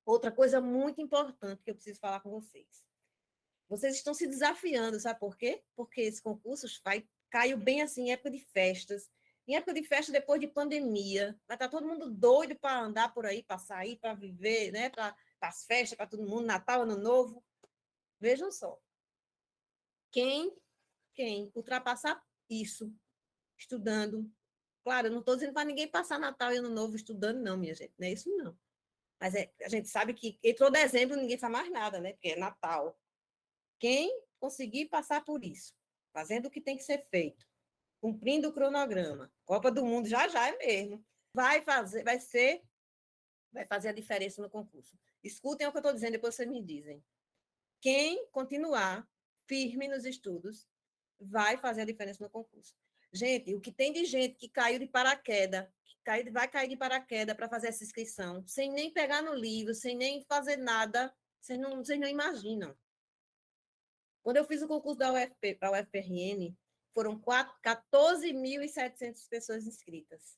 Outra coisa muito importante que eu preciso falar com vocês. Vocês estão se desafiando, sabe por quê? Porque esse concurso caiu bem assim em época de festas. Em época de festa, depois de pandemia, vai estar todo mundo doido para andar por aí, para sair, para viver, né? Para as festas, para todo mundo, Natal, Ano Novo. Vejam só. Quem ultrapassar isso, estudando. Claro, eu não estou dizendo para ninguém passar Natal e Ano Novo estudando, não, minha gente. Não é isso, não. Mas a gente sabe que entrou dezembro, ninguém faz mais nada, né? Porque é Natal. Quem conseguir passar por isso, fazendo o que tem que ser feito, cumprindo o cronograma, Copa do Mundo já já é mesmo, vai fazer a diferença no concurso. Escutem o que eu estou dizendo, depois vocês me dizem. Quem continuar firme nos estudos vai fazer a diferença no concurso. Gente, o que tem de gente que caiu de paraquedas, vai cair de paraquedas para fazer essa inscrição, sem nem pegar no livro, sem nem fazer nada, vocês não imaginam. Quando eu fiz o concurso da UFP para a UFPRN, foram 14.700 pessoas inscritas.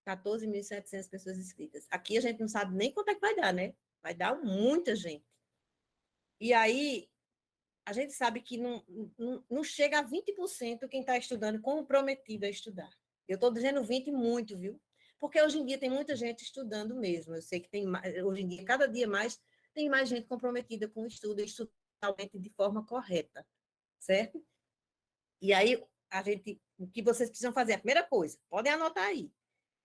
14.700 pessoas inscritas. Aqui a gente não sabe nem quanto é que vai dar, né? Vai dar muita gente. E aí, a gente sabe que não chega a 20% quem está estudando comprometido a estudar. Eu estou dizendo 20 muito, viu? Porque hoje em dia tem muita gente estudando mesmo. Eu sei que tem hoje em dia, cada dia mais, tem mais gente comprometida com o estudo, e estudando de forma correta, certo? E aí, o que vocês precisam fazer? A primeira coisa, podem anotar aí.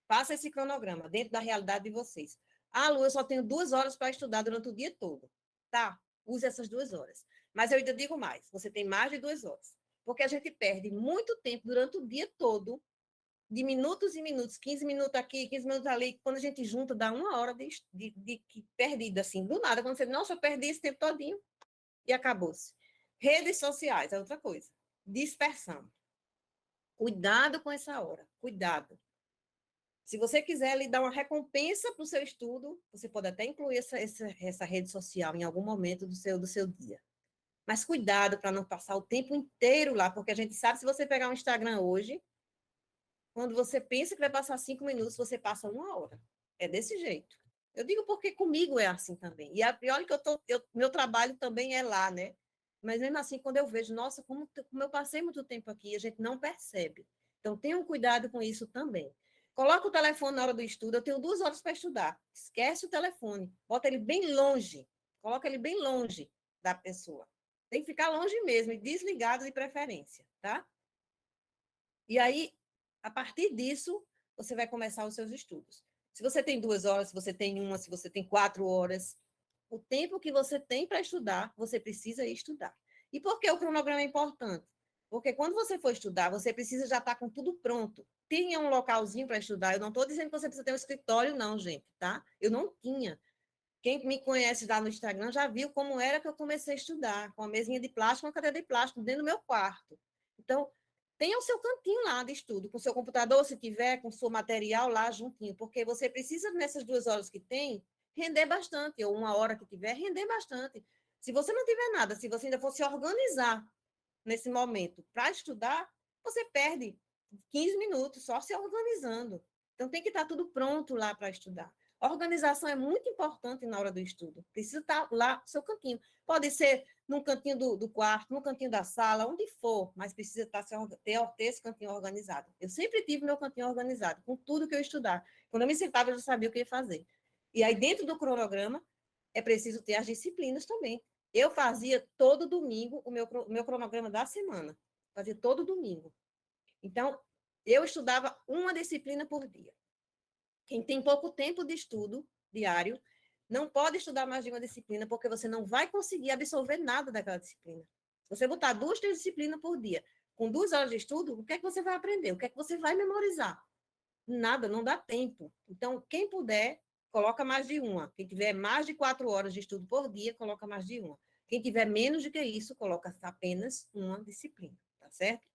Faça esse cronograma dentro da realidade de vocês. Ah, Lu, eu só tenho 2 horas para estudar durante o dia todo. Tá, use essas 2 horas. Mas eu ainda digo mais, você tem mais de 2 horas. Porque a gente perde muito tempo durante o dia todo, de minutos e minutos, 15 minutos aqui, 15 minutos ali, quando a gente junta, dá 1 hora de perdida, assim, do nada. Quando você, nossa, eu perdi esse tempo todinho e acabou-se. Redes sociais é outra coisa. Dispersão. Cuidado com essa hora, cuidado. Se você quiser lhe dar uma recompensa para o seu estudo, você pode até incluir essa rede social em algum momento do seu dia. Mas cuidado para não passar o tempo inteiro lá, porque a gente sabe, se você pegar um Instagram hoje, quando você pensa que vai passar 5 minutos, você passa 1 hora. É desse jeito. Eu digo porque comigo é assim também. E a pior é que meu trabalho também é lá, né? Mas mesmo assim, quando eu vejo, nossa, como eu passei muito tempo aqui, a gente não percebe. Então, tenham cuidado com isso também. Coloca o telefone na hora do estudo. Eu tenho 2 horas para estudar. Esquece o telefone. Bota ele bem longe. Coloca ele bem longe da pessoa. Tem que ficar longe mesmo e desligado de preferência, tá? E aí, a partir disso, você vai começar os seus estudos. Se você tem 2 horas, se você tem uma, se você tem 4 horas, o tempo que você tem para estudar, você precisa ir estudar. E por que o cronograma é importante? Porque quando você for estudar, você precisa já estar com tudo pronto. Tenha um localzinho para estudar. Eu não estou dizendo que você precisa ter um escritório, não, gente, tá? Eu não tinha. Quem me conhece lá no Instagram já viu como era que eu comecei a estudar, com a mesinha de plástico, uma cadeira de plástico dentro do meu quarto. Então, tenha o seu cantinho lá de estudo, com o seu computador, se tiver, com o seu material lá juntinho, porque você precisa, nessas 2 horas que tem, render bastante, ou 1 hora que tiver, render bastante. Se você não tiver nada, se você ainda for se organizar nesse momento para estudar, você perde 15 minutos só se organizando. Então, tem que estar tudo pronto lá para estudar. A organização é muito importante na hora do estudo. Precisa estar lá no seu cantinho. Pode ser num cantinho do quarto, num cantinho da sala, onde for, mas precisa ter esse cantinho organizado. Eu sempre tive meu cantinho organizado, com tudo que eu estudar. Quando eu me sentava, eu já sabia o que ia fazer. E aí, dentro do cronograma, é preciso ter as disciplinas também. Eu fazia todo domingo o meu cronograma da semana. Fazia todo domingo. Então, eu estudava uma disciplina por dia. Quem tem pouco tempo de estudo diário não pode estudar mais de uma disciplina, porque você não vai conseguir absorver nada daquela disciplina. Se você botar 2, 3 disciplinas por dia, com 2 horas de estudo, o que é que você vai aprender? O que é que você vai memorizar? Nada, não dá tempo. Então, quem puder, coloca mais de uma. Quem tiver mais de 4 horas de estudo por dia, coloca mais de uma. Quem tiver menos do que isso, coloca apenas uma disciplina, tá certo?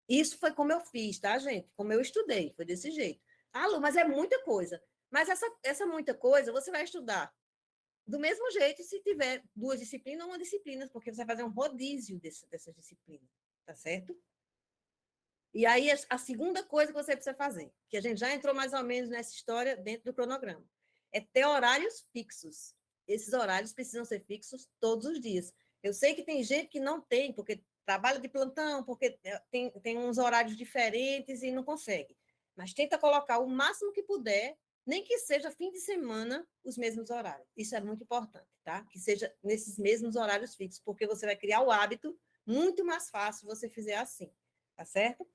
Isso foi como eu fiz, tá, gente? Como eu estudei, foi desse jeito. Ah, Lu, mas é muita coisa. Mas essa muita coisa você vai estudar do mesmo jeito se tiver 2 disciplinas ou uma disciplina, porque você vai fazer um rodízio dessas disciplinas, tá certo? E aí, a segunda coisa que você precisa fazer, que a gente já entrou mais ou menos nessa história dentro do cronograma, é ter horários fixos. esses horários precisam ser fixos todos os dias. Eu sei que tem gente que não tem, porque trabalha de plantão, porque tem uns horários diferentes e não consegue. Mas tenta colocar o máximo que puder, nem que seja fim de semana, os mesmos horários. Isso é muito importante, tá? Que seja nesses mesmos horários fixos, porque você vai criar o hábito muito mais fácil se você fizer assim, tá certo?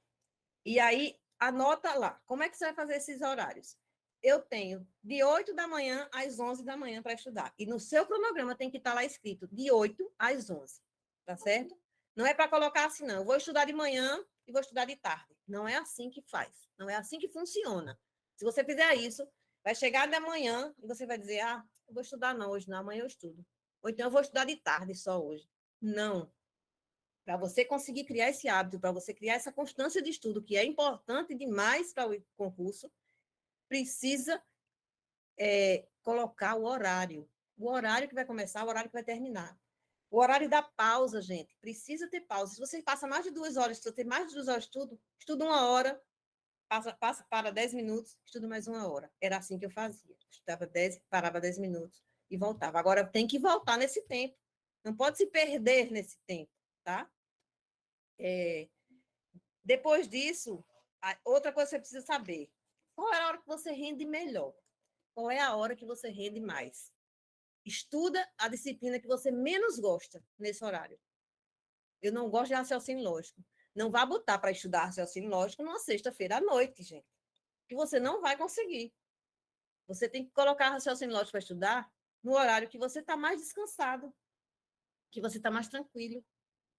E aí, anota lá, como é que você vai fazer esses horários? Eu tenho de 8 da manhã às 11 da manhã para estudar. E no seu cronograma tem que estar lá escrito de 8 às 11, tá certo? Não é para colocar assim, não. Eu vou estudar de manhã e vou estudar de tarde. Não é assim que faz. Não é assim que funciona. Se você fizer isso, vai chegar da manhã e você vai dizer, ah, eu vou estudar não hoje, não, amanhã eu estudo. Ou então eu vou estudar de tarde só hoje. Não. Para você conseguir criar esse hábito, para você criar essa constância de estudo, que é importante demais para o concurso, precisa colocar o horário que vai começar, o horário que vai terminar. O horário da pausa, gente, precisa ter pausa. Se você passa mais de 2 horas, se você tem mais de 2 horas de estudo, estuda 1 hora, passa para 10 minutos, estuda mais 1 hora. Era assim que eu fazia. Estudava 10, parava 10 minutos e voltava. Agora tem que voltar nesse tempo. Não pode se perder nesse tempo, tá? Depois disso, outra coisa que você precisa saber: qual é a hora que você rende melhor? Qual é a hora que você rende mais? Estuda a disciplina que você menos gosta nesse horário. Eu não gosto de raciocínio lógico. Não vá botar para estudar raciocínio lógico numa sexta-feira à noite, gente, que você não vai conseguir. Você tem que colocar raciocínio lógico para estudar no horário que você está mais descansado, que você está mais tranquilo,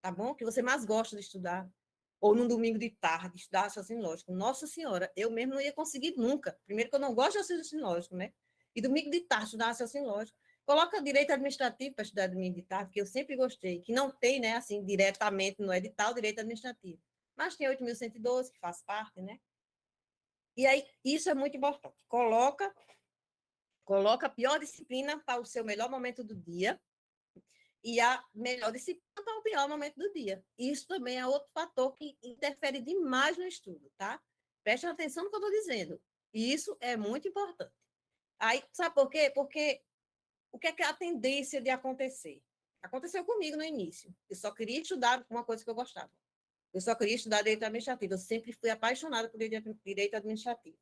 tá bom? Que você mais gosta de estudar. Ou num domingo de tarde, estudar raciocínio lógico. Nossa Senhora, eu mesmo não ia conseguir nunca. Primeiro que eu não gosto de raciocínio lógico, né? E domingo de tarde, estudar raciocínio lógico. Coloca direito administrativo para estudar domingo de tarde, que eu sempre gostei, que não tem, né, assim, diretamente no edital, direito administrativo. Mas tem 8.112, que faz parte, né? E aí, isso é muito importante. Coloca a pior disciplina para o seu melhor momento do dia, e a melhor disciplina para o pior momento do dia. Isso também é outro fator que interfere demais no estudo, tá? Preste atenção no que eu estou dizendo. Isso é muito importante. Aí, sabe por quê? Porque o que é a tendência de acontecer? Aconteceu comigo no início. Eu só queria estudar uma coisa que eu gostava. Eu só queria estudar direito administrativo. Eu sempre fui apaixonada por direito administrativo.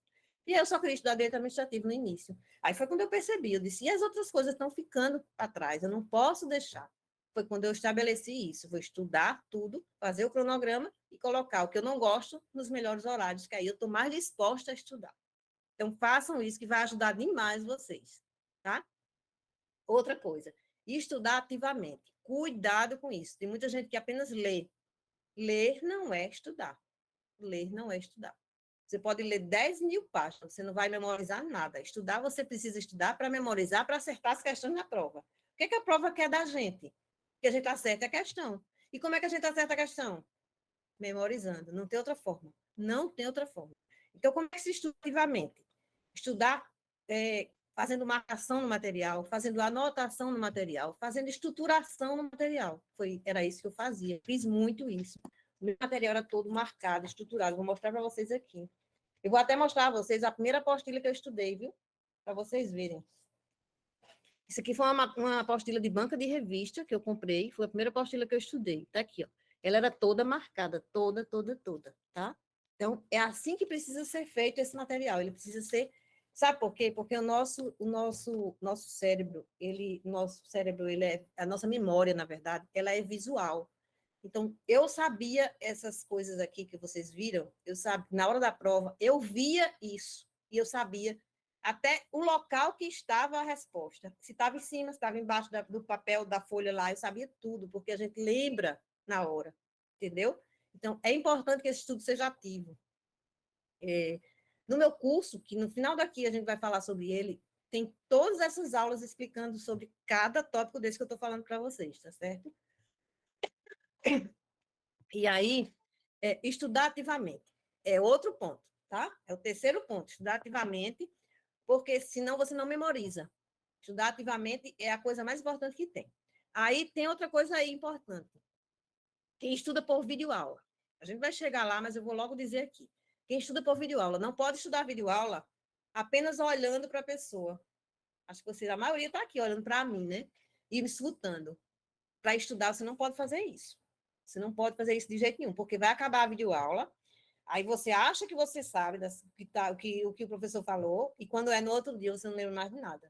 E eu só queria estudar direito administrativo no início. Aí foi quando eu percebi, eu disse, e as outras coisas estão ficando para trás, eu não posso deixar. Foi quando eu estabeleci isso, vou estudar tudo, fazer o cronograma e colocar o que eu não gosto nos melhores horários, que aí eu estou mais disposta a estudar. Então, façam isso, que vai ajudar demais vocês, tá? Outra coisa, estudar ativamente. Cuidado com isso. Tem muita gente que apenas lê. Ler não é estudar. Ler não é estudar. Você pode ler 10.000 páginas, você não vai memorizar nada. Estudar, você precisa estudar para memorizar, para acertar as questões na prova. O que é que a prova quer da gente? Que a gente acerte a questão. E como é que a gente acerta a questão? Memorizando. Não tem outra forma. Não tem outra forma. Então, como é que se estuda ativamente? Estudar fazendo marcação no material, fazendo anotação no material, fazendo estruturação no material. Era isso que eu fazia. Fiz muito isso. O meu material era todo marcado, estruturado. Vou mostrar para vocês aqui. Eu vou até mostrar a vocês a primeira apostila que eu estudei, viu? Para vocês verem. Isso aqui foi uma apostila de banca de revista que eu comprei. Foi a primeira apostila que eu estudei. Tá aqui, ó. Ela era toda marcada, toda, toda, toda, tá? Então, é assim que precisa ser feito esse material. Ele precisa ser... Sabe por quê? Porque nosso cérebro, a nossa memória, na verdade, ela é visual. Então, eu sabia essas coisas aqui que vocês viram, na hora da prova, eu via isso, e eu sabia até o local que estava a resposta. Se estava em cima, se estava embaixo do papel, da folha lá, eu sabia tudo, porque a gente lembra na hora, entendeu? Então, é importante que esse estudo seja ativo. No meu curso, que no final daqui a gente vai falar sobre ele, tem todas essas aulas explicando sobre cada tópico desse que eu estou falando para vocês, tá certo? E aí, estudar ativamente. É outro ponto, tá? É o terceiro ponto, estudar ativamente, porque senão você não memoriza. Estudar ativamente é a coisa mais importante que tem. Aí tem outra coisa aí importante. Quem estuda por videoaula. A gente vai chegar lá, mas eu vou logo dizer aqui. Quem estuda por videoaula não pode estudar videoaula apenas olhando para a pessoa. Acho que a maioria está aqui olhando para mim, né? E me escutando. Para estudar, você não pode fazer isso. Você não pode fazer isso de jeito nenhum, porque vai acabar a videoaula, aí você acha que você sabe o que o professor falou, e quando é no outro dia, você não lembra mais de nada.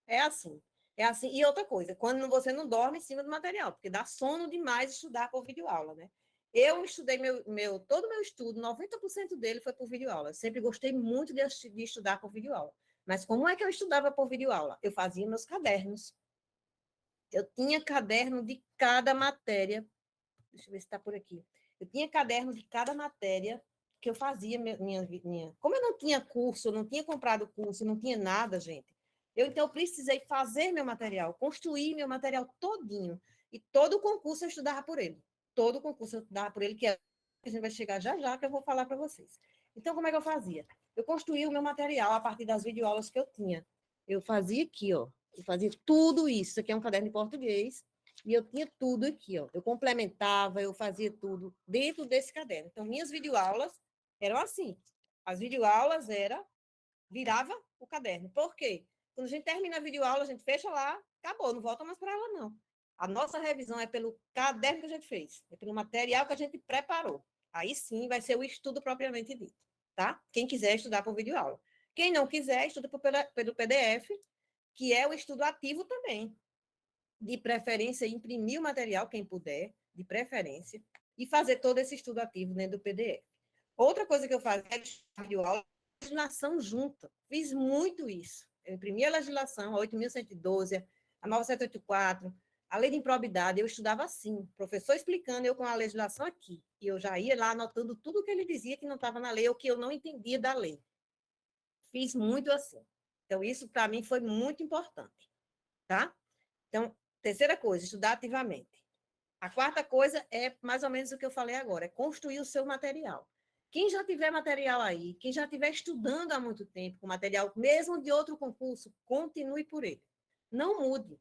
É assim. É assim. E outra coisa, quando você não dorme em cima do material, porque dá sono demais estudar por videoaula, né? Eu estudei todo o meu estudo, 90% dele foi por videoaula. Sempre gostei muito de estudar por videoaula. Mas como é que eu estudava por videoaula? Eu fazia meus cadernos. Eu tinha caderno de cada matéria. Deixa eu ver se está por aqui. Eu tinha caderno de cada matéria que eu fazia minha. Como eu não tinha curso, eu não tinha comprado curso, não tinha nada, gente. Então precisei fazer meu material, construir meu material todinho. E todo o concurso eu estudava por ele. Todo o concurso eu estudava por ele, que a gente vai chegar já já, que eu vou falar para vocês. Então, como é que eu fazia? Eu construía o meu material a partir das videoaulas que eu tinha. Eu fazia aqui, ó. Eu fazia tudo isso. Isso aqui é um caderno de português. E eu tinha tudo aqui, ó. Eu complementava, eu fazia tudo dentro desse caderno. Então, minhas videoaulas eram assim. As videoaulas virava o caderno. Por quê? Quando a gente termina a videoaula, a gente fecha lá, acabou, não volta mais para ela, não. A nossa revisão é pelo caderno que a gente fez, é pelo material que a gente preparou. Aí sim vai ser o estudo propriamente dito, tá? Quem quiser estudar por videoaula. Quem não quiser, estuda pelo PDF, que é o estudo ativo também. De preferência, imprimir o material, quem puder, de preferência, e fazer todo esse estudo ativo dentro do PDF. Outra coisa que eu fazia era videoaula, legislação junta. Fiz muito isso. Eu imprimi a legislação, a 8.112, a 9.784, a lei de improbidade, eu estudava assim, professor explicando, eu com a legislação aqui. E eu já ia lá anotando tudo que ele dizia que não estava na lei, ou que eu não entendia da lei. Fiz muito assim. Então, isso para mim foi muito importante, tá? Então, terceira coisa, estudar ativamente. A quarta coisa é mais ou menos o que eu falei agora, é construir o seu material. Quem já tiver material aí, quem já estiver estudando há muito tempo com material, mesmo de outro concurso, continue por ele. Não mude.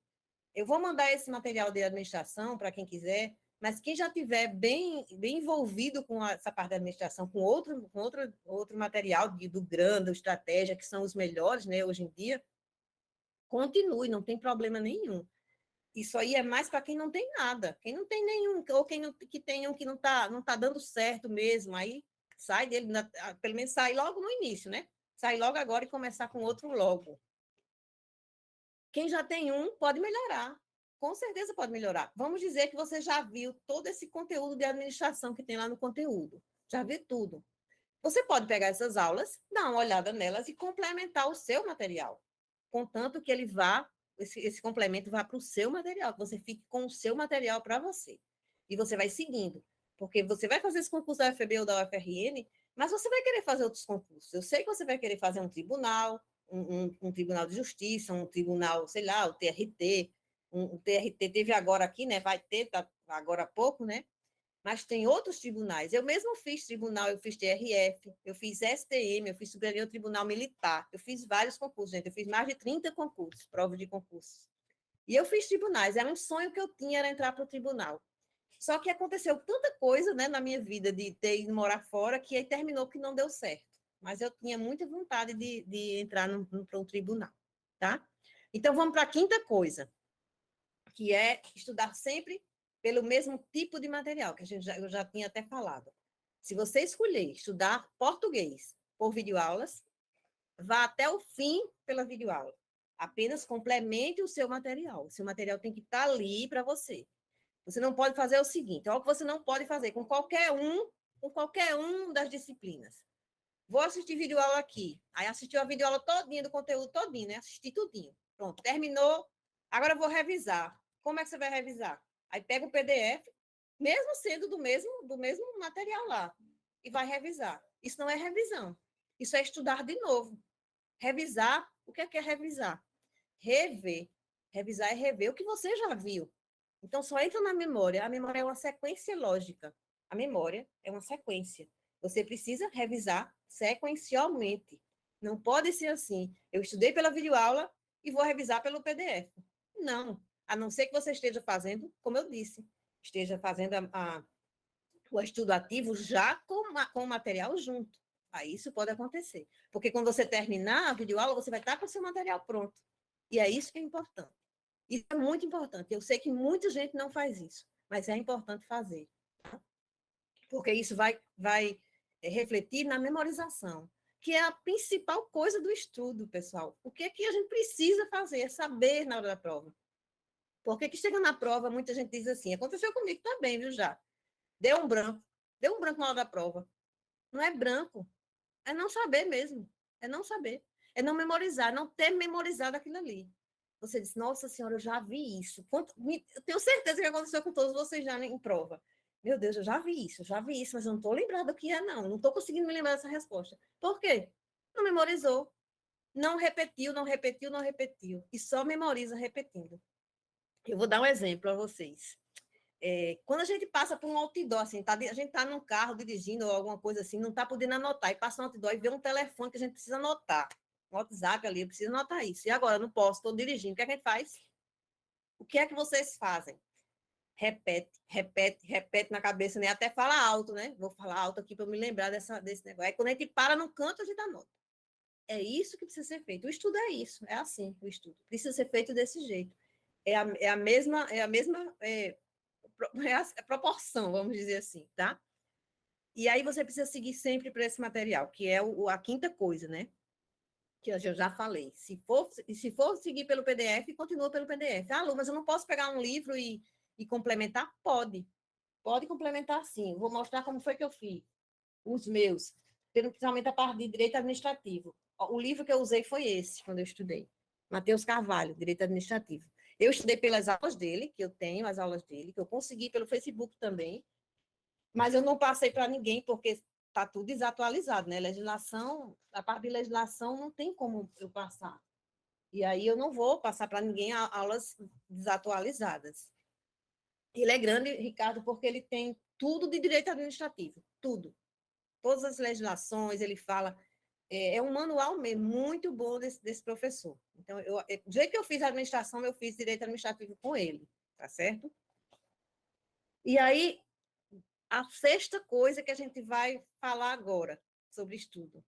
Eu vou mandar esse material de administração para quem quiser, mas quem já estiver bem envolvido com essa parte da administração, com outro material do GRAN, do Estratégia, que são os melhores, né, hoje em dia, continue, não tem problema nenhum. Isso aí é mais para quem não tem nada, quem não tem nenhum, ou quem não, que tem um que não tá dando certo mesmo, aí sai dele, pelo menos sai logo no início, né? Sai logo agora e começar com outro logo. Quem já tem um pode melhorar, com certeza pode melhorar. Vamos dizer que você já viu todo esse conteúdo de administração que tem lá no conteúdo, já viu tudo. Você pode pegar essas aulas, dar uma olhada nelas e complementar o seu material, contanto que esse complemento vá para o seu material, que você fique com o seu material para você. E você vai seguindo, porque você vai fazer esse concurso da UFB ou da UFRN, mas você vai querer fazer outros concursos. Eu sei que você vai querer fazer um tribunal, um tribunal de justiça, um tribunal, sei lá, o TRT. O TRT teve agora aqui, né? Vai ter, tá, agora há pouco, né? Mas tem outros tribunais. Eu mesmo fiz tribunal, eu fiz TRF, eu fiz STM, eu fiz Superior Tribunal Militar, eu fiz vários concursos, gente. Eu fiz mais de 30 concursos, provas de concursos. E eu fiz tribunais. Era um sonho que eu tinha, era entrar para o tribunal. Só que aconteceu tanta coisa, né, na minha vida de ter ido morar fora, que aí terminou que não deu certo. Mas eu tinha muita vontade de entrar para um tribunal, tá? Então, vamos para a quinta coisa, que é estudar sempre pelo mesmo tipo de material, que eu já tinha até falado. Se você escolher estudar português por videoaulas, vá até o fim pela videoaula. Apenas complemente o seu material. O seu material tem que estar ali para você. Você não pode fazer o seguinte, olha o que você não pode fazer com qualquer um das disciplinas. Vou assistir videoaula aqui. Aí assistiu a videoaula todinha, do conteúdo todinho, né? Assisti tudinho. Pronto, terminou. Agora eu vou revisar. Como é que você vai revisar? Aí pega o PDF, mesmo sendo do mesmo material lá, e vai revisar. Isso não é revisão. Isso é estudar de novo. Revisar, o que é revisar? Rever. Revisar é rever o que você já viu. Então, só entra na memória. A memória é uma sequência lógica. A memória é uma sequência. Você precisa revisar sequencialmente. Não pode ser assim. Eu estudei pela videoaula e vou revisar pelo PDF. Não. A não ser que você esteja fazendo, como eu disse, esteja fazendo o estudo ativo já com o material junto. Aí isso pode acontecer. Porque quando você terminar a videoaula, você vai estar com o seu material pronto. E é isso que é importante. Isso é muito importante. Eu sei que muita gente não faz isso, mas é importante fazer, tá? Porque isso vai refletir na memorização, que é a principal coisa do estudo, pessoal. O que é que a gente precisa fazer? É saber na hora da prova. Porque que chega na prova, muita gente diz assim, aconteceu comigo também, viu, já? Deu um branco na hora da prova. Não é branco, é não saber mesmo, é não saber, é não memorizar, não ter memorizado aquilo ali. Você diz, nossa senhora, eu já vi isso. Eu tenho certeza que aconteceu com todos vocês já em prova. Meu Deus, eu já vi isso, mas eu não estou lembrado do que é, não. Não estou conseguindo me lembrar dessa resposta. Por quê? Não memorizou, não repetiu, não repetiu, não repetiu. E só memoriza repetindo. Eu vou dar um exemplo para vocês. Quando a gente passa por um outdoor, assim, a gente está num carro dirigindo ou alguma coisa assim, não está podendo anotar, e passa um outdoor e vê um telefone que a gente precisa anotar. Um WhatsApp ali, eu preciso anotar isso. E agora, não posso, estou dirigindo. O que é que a gente faz? O que é que vocês fazem? Repete, repete, repete na cabeça, né? Até fala alto, né? Vou falar alto aqui para me lembrar desse negócio. Aí quando a gente para no canto, a gente anota. É isso que precisa ser feito. O estudo é isso, é assim o estudo. Precisa ser feito desse jeito. É a proporção, vamos dizer assim, tá? E aí você precisa seguir sempre para esse material, que é a quinta coisa, né? Que eu já falei. Se for seguir pelo PDF, continua pelo PDF. Ah, Lu, mas eu não posso pegar um livro e complementar? Pode. Pode complementar sim. Vou mostrar como foi que eu fiz. Os meus. Principalmente a parte de direito administrativo. O livro que eu usei foi esse, quando eu estudei. Matheus Carvalho, Direito Administrativo. Eu estudei pelas aulas dele, que eu tenho as aulas dele, que eu consegui pelo Facebook também, mas eu não passei para ninguém, porque está tudo desatualizado, né? Legislação, a parte de legislação não tem como eu passar. E aí eu não vou passar para ninguém aulas desatualizadas. Ele é grande, Ricardo, porque ele tem tudo de direito administrativo, tudo. Todas as legislações, ele fala. É um manual mesmo, muito bom desse professor. Então, do jeito que eu fiz administração, eu fiz direito administrativo com ele, tá certo? E aí, a sexta coisa que a gente vai falar agora sobre estudo,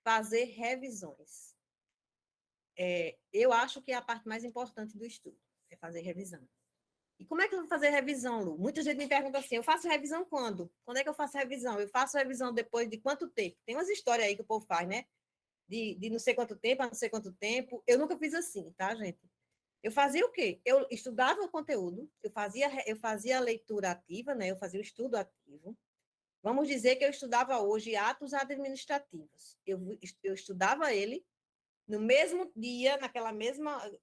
fazer revisões. Eu acho que é a parte mais importante do estudo, é fazer revisão. E como é que eu vou fazer revisão, Lu? Muita gente me pergunta assim, eu faço revisão quando? Quando é que eu faço revisão? Eu faço revisão depois de quanto tempo? Tem umas histórias aí que o povo faz, né? De não sei quanto tempo a não sei quanto tempo. Eu nunca fiz assim, tá, gente? Eu fazia o quê? Eu estudava o conteúdo, eu fazia a leitura ativa, né? Eu fazia o estudo ativo. Vamos dizer que eu estudava hoje atos administrativos. Eu estudava ele no mesmo dia,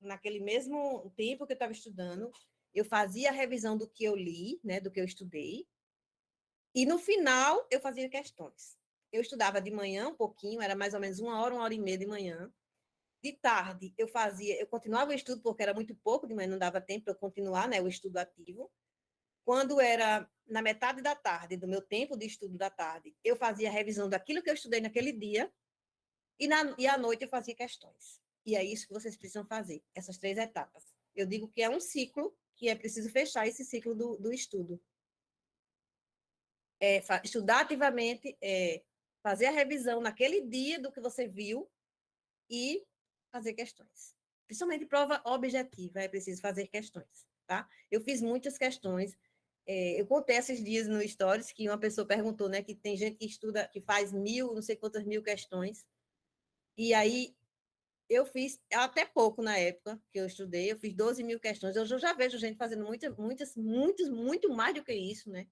naquele mesmo tempo que eu estava estudando, eu fazia a revisão do que eu li, né, do que eu estudei, e no final eu fazia questões. Eu estudava de manhã um pouquinho, era mais ou menos uma hora e meia de manhã. De tarde eu continuava o estudo porque era muito pouco, de manhã não dava tempo para eu continuar, né, o estudo ativo. Quando era na metade da tarde, do meu tempo de estudo da tarde, eu fazia a revisão daquilo que eu estudei naquele dia, e à noite eu fazia questões. E é isso que vocês precisam fazer, essas 3 etapas. Eu digo que é um ciclo, que é preciso fechar esse ciclo do estudo. Estudar ativamente, fazer a revisão naquele dia do que você viu e fazer questões. Principalmente prova objetiva, é preciso fazer questões, tá? Eu fiz muitas questões. Eu contei esses dias no Stories que uma pessoa perguntou, né, que tem gente que estuda, que faz não sei quantas mil questões. E aí eu fiz até pouco na época que eu estudei, eu fiz 12 mil questões. Eu já vejo gente fazendo muito mais do que isso, né?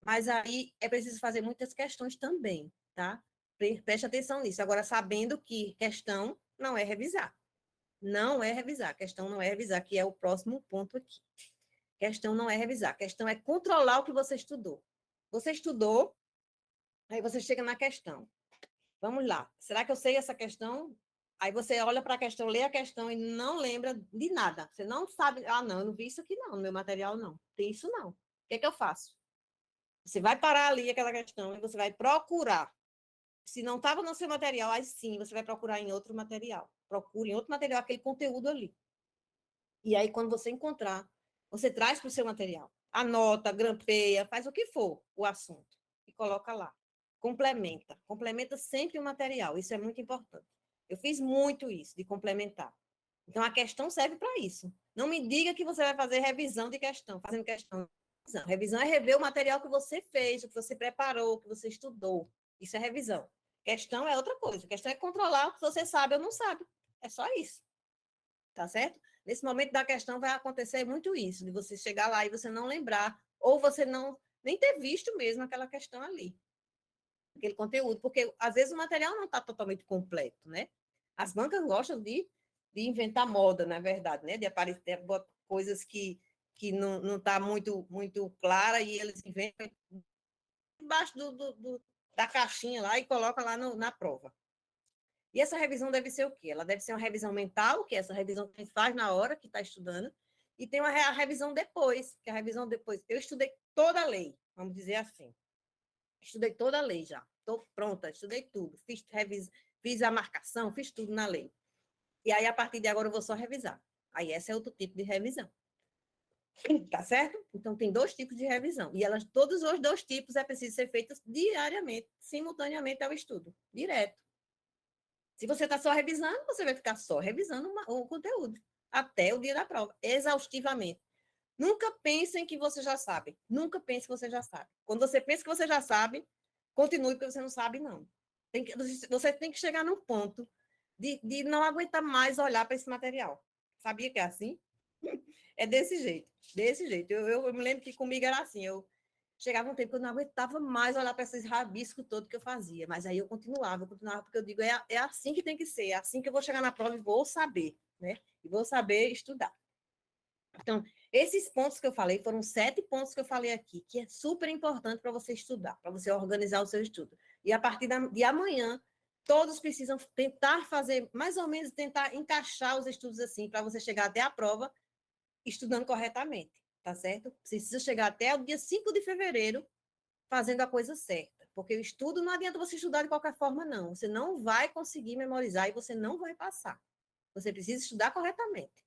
Mas aí é preciso fazer muitas questões também, tá? Preste atenção nisso. Agora, sabendo que questão não é revisar. Não é revisar. Questão não é revisar, que é o próximo ponto aqui. Questão não é revisar. Questão é controlar o que você estudou. Você estudou, aí você chega na questão. Vamos lá. Será que eu sei essa questão? Aí você olha para a questão, lê a questão e não lembra de nada. Você não sabe. Ah, não, eu não vi isso aqui, não, no meu material, não. Tem isso, não. O que é que eu faço? Você vai parar ali aquela questão e você vai procurar. Se não estava no seu material, aí sim, você vai procurar em outro material. Procure em outro material aquele conteúdo ali. E aí, quando você encontrar, você traz para o seu material. Anota, grampeia, faz o que for o assunto e coloca lá. Complementa. Complementa sempre o material. Isso é muito importante. Eu fiz muito isso, de complementar. Então, a questão serve para isso. Não me diga que você vai fazer revisão de questão, fazendo questão. Não, revisão é rever o material que você fez, o que você preparou, o que você estudou. Isso é revisão. Questão é outra coisa. Questão é controlar o que você sabe ou não sabe. É só isso. Tá certo? Nesse momento da questão vai acontecer muito isso, de você chegar lá e você não lembrar, ou você não nem ter visto mesmo aquela questão ali, aquele conteúdo, porque às vezes o material não está totalmente completo, né? As bancas gostam de inventar moda, na verdade, né? De aparecer coisas que não está muito clara e eles inventam embaixo da caixinha lá e colocam lá na prova. E essa revisão deve ser o quê? Ela deve ser uma revisão mental, que é essa revisão que a gente faz na hora que está estudando, e tem a revisão depois, que a revisão depois. Eu estudei toda a lei, vamos dizer assim. Estudei toda a lei já. Estou pronta, estudei tudo. Fiz a marcação, fiz tudo na lei. E aí, a partir de agora, eu vou só revisar. Aí, esse é outro tipo de revisão. Tá certo? Então, tem dois tipos de revisão. E elas, todos os dois tipos é preciso ser feitos diariamente, simultaneamente ao estudo, direto. Se você está só revisando, você vai ficar só revisando o conteúdo até o dia da prova, exaustivamente. Nunca pensem que você já sabe. Nunca pense que você já sabe. Quando você pensa que você já sabe, continue porque você não sabe, não. Você tem que chegar num ponto de não aguentar mais olhar para esse material. Sabia que é assim? É desse jeito, desse jeito. Eu me lembro que comigo era assim, eu chegava um tempo que eu não aguentava mais olhar para esses rabiscos todos que eu fazia, mas aí eu continuava, porque eu digo, é assim que tem que ser, é assim que eu vou chegar na prova e vou saber, né? E vou saber estudar. Então, esses pontos que eu falei, foram 7 pontos que eu falei aqui, que é super importante para você estudar, para você organizar o seu estudo. E a partir de amanhã, todos precisam tentar fazer, mais ou menos, tentar encaixar os estudos assim, para você chegar até a prova estudando corretamente, tá certo? Precisa chegar até o dia 5 de fevereiro fazendo a coisa certa, porque o estudo não adianta você estudar de qualquer forma, não. Você não vai conseguir memorizar e você não vai passar. Você precisa estudar corretamente.